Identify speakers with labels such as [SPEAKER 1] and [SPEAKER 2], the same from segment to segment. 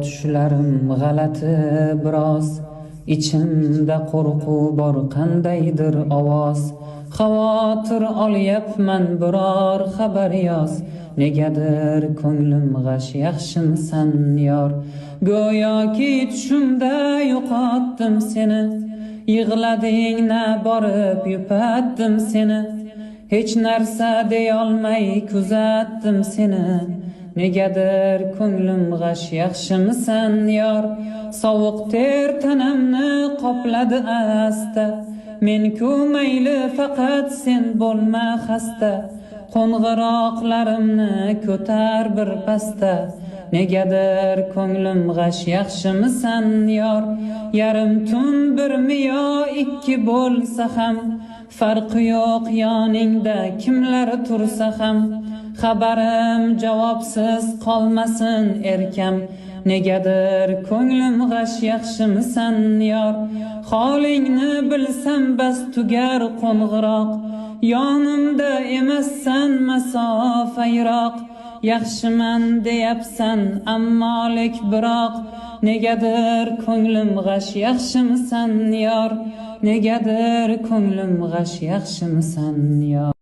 [SPEAKER 1] tushlarim g'alati biroz, ichimda qo'rquv bor qandaydir ovoz. Xavotir olyapman biror xabar yoz, negadir ko'nglim g'ash, yaxshimisan yor? Go'yoki tushimda yo'qotdim seni, yig'lading na borib yupatdim seni. Hech narsa deyolmay kuzatdim seni, negadir ko'nglim g'ash, yaxshimisan yor? Sovuq ter tanamni qopladi asta, men-ku mayli faqat sen bo'lma xasta. Qo'ng'iroqlarimni ko'tar bir pasta, negadir ko'nglim g'ash, yaxshimisan yor? Yarim tun birmi yo ikki bo'lsa ham, farqi yo'q yoningda kimlar tursa ham. Xabarim javobsiz qolmasin erkam, negadir ko'nglim g'ash, yaxshimisan yor? Holingni bilsam bas tugar qo'ng'iroq, yonimda emassan masofa yiroq. Yaxshiman deyapsan ammolik biroq, negadir ko'nglim g'ash, yaxshimisan yor? Negadir ko'nglim g'ash, yaxshimisan yor?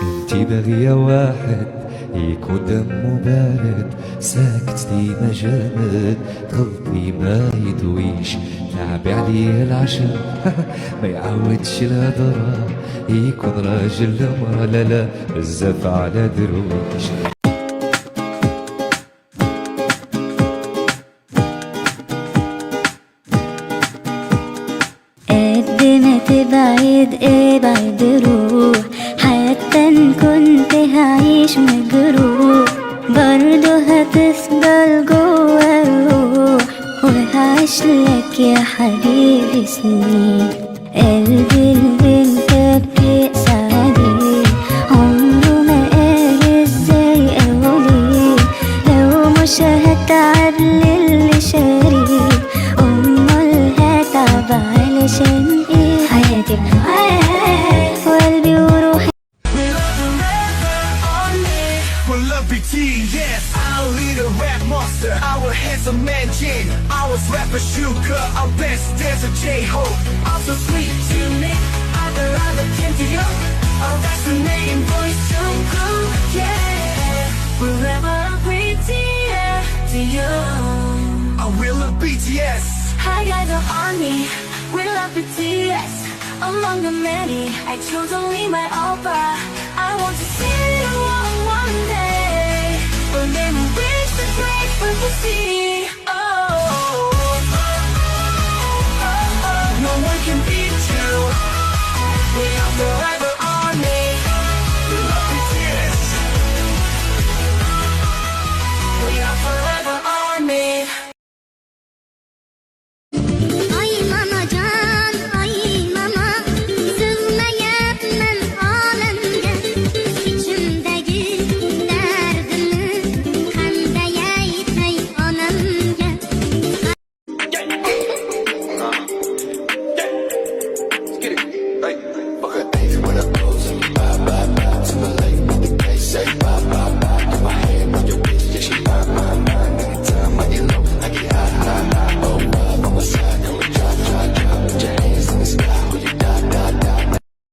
[SPEAKER 2] انتي بغية واحد يكون دمه بارد، ساكت ديما جامد، قلبي ما يدويش، تعبي عليه العشم ما يعودش الهضرة، يكون راجل لمرة لا لا بزاف على درويش.
[SPEAKER 3] قد ما تبعد ابعد روح، حتى ان كنت هعيش مجروح، برضه هتفضل جوا الروح، وهعيش لك يا حبيبي سنين. قلبي اللي انت بتقسى عليه عمره ما قال ازاي اقوليه، لو مش هتعب للي شاريه امال هتعب علشان ايه؟ حياتي معاك وقلبي وروحي.
[SPEAKER 4] BTS, our leader, rap monster, our handsome man Jin, our rapper Sugar, our best dancer J-Hope. I'm so sweet, unique, other came to you. Our fascinating voice, Jungkook, yeah. Forever BTS to you. I will love BTS.
[SPEAKER 3] Hi guys, are on me. We love BTS. Among the many, I chose only my oppa. I want to see you all one day. But then we wish the great for the sea.